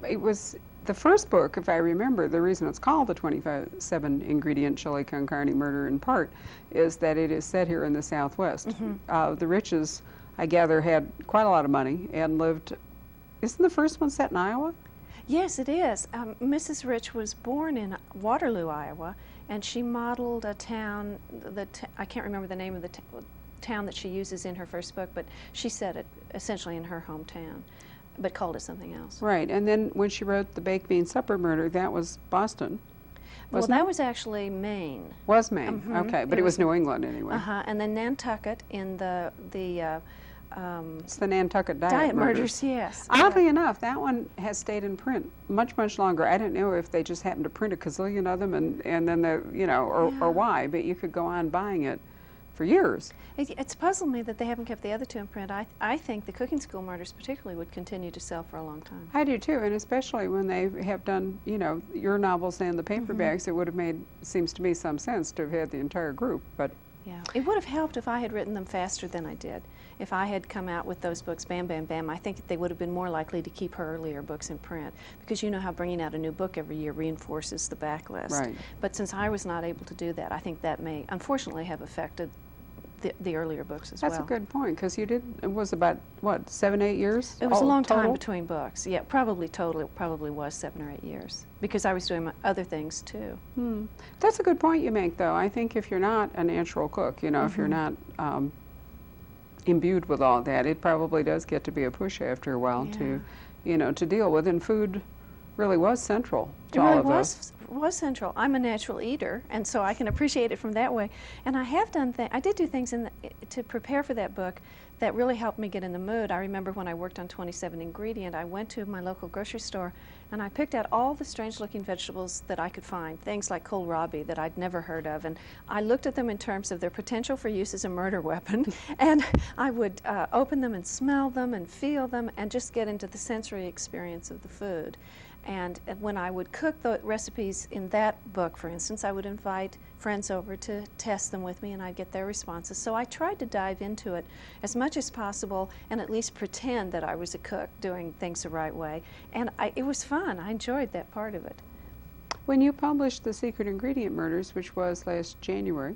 it was the first book, if I remember, the reason it's called the 27 ingredient chili con carne murder in part is that it is set here in the Southwest. The Riches, I gather, had quite a lot of money and lived, isn't the first one set in Iowa? Yes, it is. Mrs. Rich was born in Waterloo, Iowa, and she modeled a town, I can't remember the name of the town that she uses in her first book, but she set it essentially in her hometown, but called it something else. Right, and then when she wrote The Baked Bean Supper Murder, that was Boston. Well, that was actually Maine. Was Maine, okay, but it was New England anyway. And then Nantucket in the it's the Nantucket Diet Murders, yes. Oddly enough, that one has stayed in print much, much longer. I don't know if they just happened to print a gazillion of them and then, or why, but you could go on buying it for years. It's puzzled me that they haven't kept the other two in print. I think the Cooking School Murders particularly would continue to sell for a long time. I do too, and especially when they have done, your novels and the paperbacks, it would have made, seems to me, some sense to have had the entire group, but. Yeah, it would have helped if I had written them faster than I did. If I had come out with those books, bam, bam, bam, I think they would have been more likely to keep her earlier books in print, because you know how bringing out a new book every year reinforces the backlist. Right. But since I was not able to do that, I think that may, unfortunately, have affected the earlier books as well. That's a good point, because you did, it was about, what, 7, 8 years? It was a long total? time between books. Yeah, probably total, it probably was 7 or 8 years, because I was doing other things too. That's a good point you make, though. I think if you're not a natural cook, if you're not imbued with all that, it probably does get to be a push after a while to, to deal with, and food really was central to all of us. It was central. I'm a natural eater, and so I can appreciate it from that way. And I have done I did do things to prepare for that book that really helped me get in the mood. I remember when I worked on 27 Ingredient, I went to my local grocery store and I picked out all the strange-looking vegetables that I could find, things like kohlrabi that I'd never heard of, and I looked at them in terms of their potential for use as a murder weapon, and I would open them and smell them and feel them and just get into the sensory experience of the food. And when I would cook the recipes in that book, for instance, I would invite friends over to test them with me, and I'd get their responses. So I tried to dive into it as much as possible and at least pretend that I was a cook doing things the right way. And it was fun. I enjoyed that part of it. When you published The Secret Ingredient Murders, which was last January,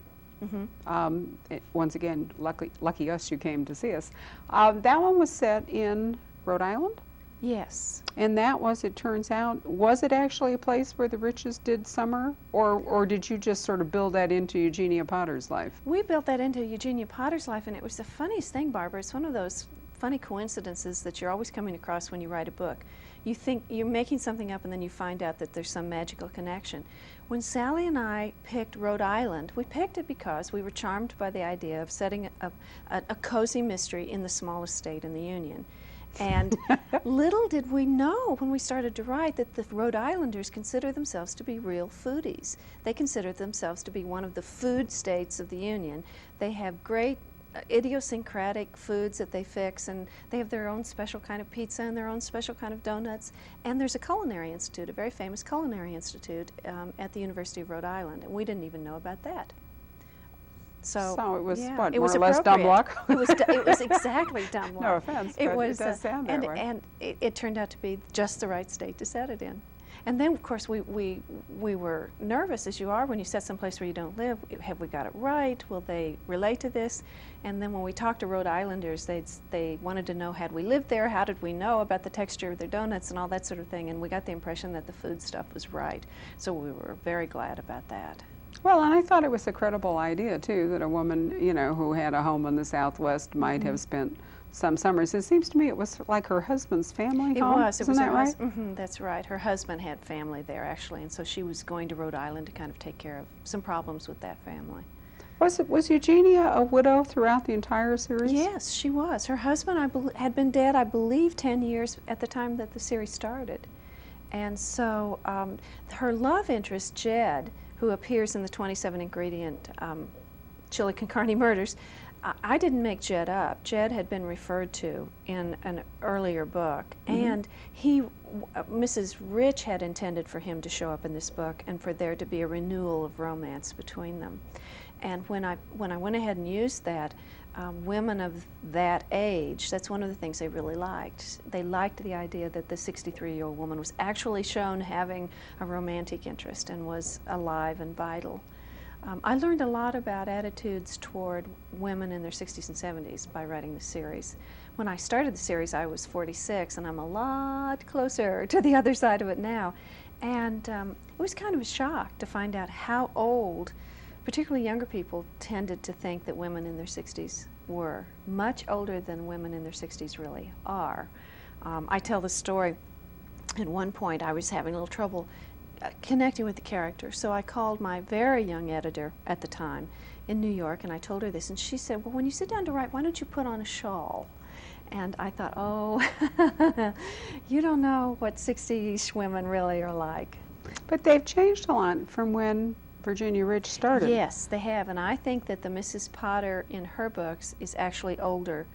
once again, lucky us, you came to see us, that one was set in Rhode Island? Yes. And that was, it turns out, was it actually a place where the Riches did summer, or did you just sort of build that into Eugenia Potter's life? We built that into Eugenia Potter's life, and it was the funniest thing, Barbara. It's one of those funny coincidences that you're always coming across when you write a book. You think you're making something up, and then you find out that there's some magical connection. When Sally and I picked Rhode Island, we picked it because we were charmed by the idea of setting a cozy mystery in the smallest state in the Union. And little did we know when we started to write that the Rhode Islanders consider themselves to be real foodies. They consider themselves to be one of the food states of the Union. They have great idiosyncratic foods that they fix, and they have their own special kind of pizza and their own special kind of donuts. And there's a culinary institute, a very famous culinary institute at the University of Rhode Island, and we didn't even know about that. So it was, what, it more was or less dumb luck? It was exactly dumb luck. No offense, but it does sound that way. And it turned out to be just the right state to set it in. And then, of course, we were nervous, as you are when you set someplace where you don't live. Have we got it right? Will they relate to this? And then when we talked to Rhode Islanders, they wanted to know, had we lived there, how did we know about the texture of their donuts and all that sort of thing. And we got the impression that the food stuff was right. So we were very glad about that. Well, and I thought it was a credible idea, too, that a woman, who had a home in the Southwest might have spent some summers. It seems to me it was like her husband's family home. It was that right? That's right. Her husband had family there, actually, and so she was going to Rhode Island to kind of take care of some problems with that family. Was Eugenia a widow throughout the entire series? Yes, she was. Her husband had been dead, I believe, 10 years at the time that the series started. And so her love interest, Jed, who appears in the 27 ingredient chili con carne murders, I didn't make Jed up. Jed had been referred to in an earlier book, and Mrs. Rich had intended for him to show up in this book and for there to be a renewal of romance between them. And when I went ahead and used that, women of that age, that's one of the things they really liked. They liked the idea that the 63-year-old woman was actually shown having a romantic interest and was alive and vital. I learned a lot about attitudes toward women in their 60s and 70s by writing the series. When I started the series, I was 46, and I'm a lot closer to the other side of it now. And it was kind of a shock to find out how old, particularly younger people, tended to think that women in their 60s were. Much older than women in their 60s really are. I tell the story, at one point I was having a little trouble connecting with the character, so I called my very young editor at the time in New York, and I told her this, and she said, well, when you sit down to write, why don't you put on a shawl? And I thought, oh, you don't know what 60-ish women really are like. But they've changed a lot from when Virginia Rich started. Yes, they have, and I think that the Mrs. Potter in her books is actually older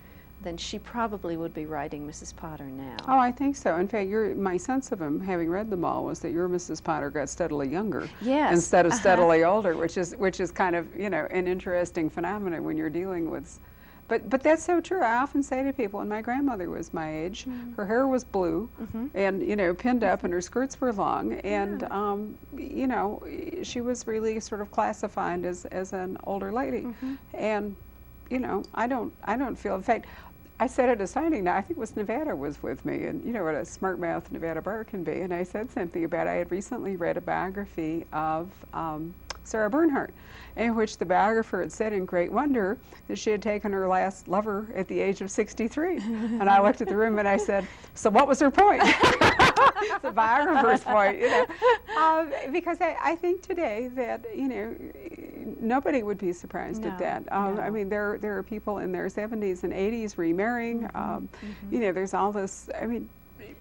than she probably would be writing Mrs. Potter now. Oh, I think so. In fact, my sense of them, having read them all, was that your Mrs. Potter got steadily younger instead of steadily older, which is kind of, you know, an interesting phenomenon when you're dealing with. But that's so true. I often say to people, and my grandmother was my age, her hair was blue and, you know, pinned up, and her skirts were long, and, you know, she was really sort of classified as an older lady. And, you know, I don't feel, in fact, I said at a signing, now I think it was Nevada was with me, and you know what a smart mouth Nevada bar can be, and I said something about I had recently read a biography of Sarah Bernhardt, in which the biographer had said in great wonder that she had taken her last lover at the age of 63. And I looked at the room and I said, so what was her point? The biographer's point, you know. Because I think today that, you know, nobody would be surprised at that. I mean, there are people in their 70s and 80s remarrying. You know, there's all this, I mean,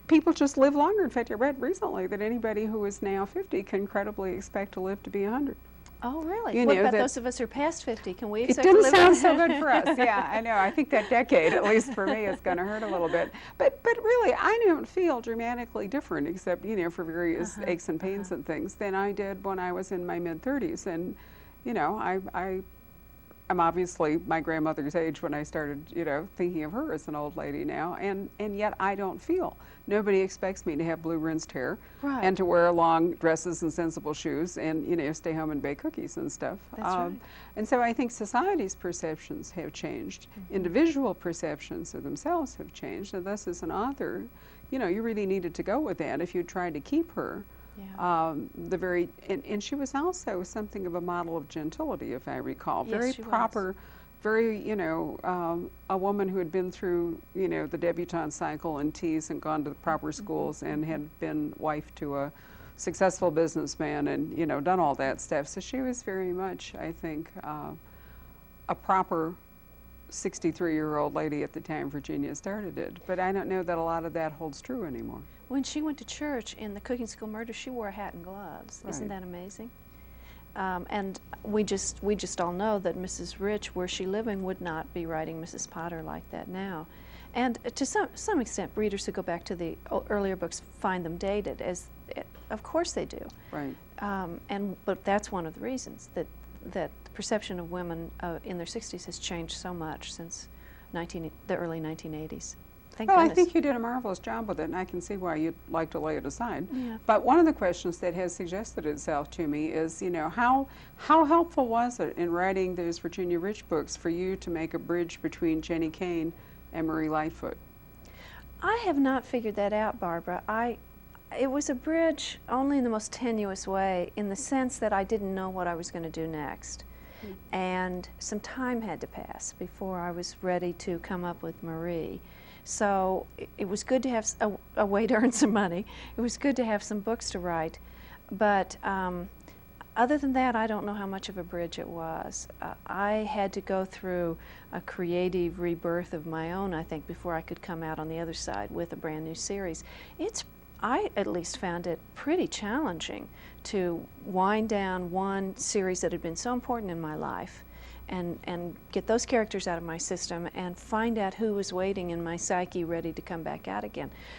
people just live longer. In fact, I read recently that anybody who is now 50 can credibly expect to live to be 100. Oh, really? You what know, about those of us who are past 50? Can we it expect to didn't live sound so good for us. Yeah, I know. I think that decade, at least for me, is going to hurt a little bit. But really, I don't feel dramatically different, except, you know, for various aches and pains and things, than I did when I was in my mid-30s. And, you know, I'm obviously my grandmother's age when I started, you know, thinking of her as an old lady now, and yet I don't feel. Nobody expects me to have blue rinsed hair and to wear long dresses and sensible shoes and, you know, stay home and bake cookies and stuff. That's right. And so I think society's perceptions have changed. Individual perceptions of themselves have changed, and thus as an author, you know, you really needed to go with that if you tried to keep her. And she was also something of a model of gentility, if I recall. Yes, very she proper, was. very, you know, a woman who had been through, you know, the debutante cycle and teas and gone to the proper schools and had been wife to a successful businessman and, you know, done all that stuff. So she was very much, I think, a proper 63-year-old lady at the time Virginia started it. But I don't know that a lot of that holds true anymore. When she went to church in the Cooking School Murder, she wore a hat and gloves. Right. Isn't that amazing? And we just all know that Mrs. Rich, were she living, would not be writing Mrs. Potter like that now. And to some extent, readers who go back to the earlier books find them dated, as of course they do. Right. But that's one of the reasons that the perception of women in their 60s has changed so much since the early 1980s. Thank goodness. I think you did a marvelous job with it, and I can see why you'd like to lay it aside. Yeah. But one of the questions that has suggested itself to me is, you know, how helpful was it in writing those Virginia Rich books for you to make a bridge between Jenny Kane and Marie Lightfoot? I have not figured that out, Barbara. It was a bridge only in the most tenuous way, in the sense that I didn't know what I was going to do next. And some time had to pass before I was ready to come up with Marie. So it was good to have a way to earn some money. It was good to have some books to write. But other than that, I don't know how much of a bridge it was. I had to go through a creative rebirth of my own, I think, before I could come out on the other side with a brand new series. I at least found it pretty challenging to wind down one series that had been so important in my life and get those characters out of my system and find out who was waiting in my psyche ready to come back out again.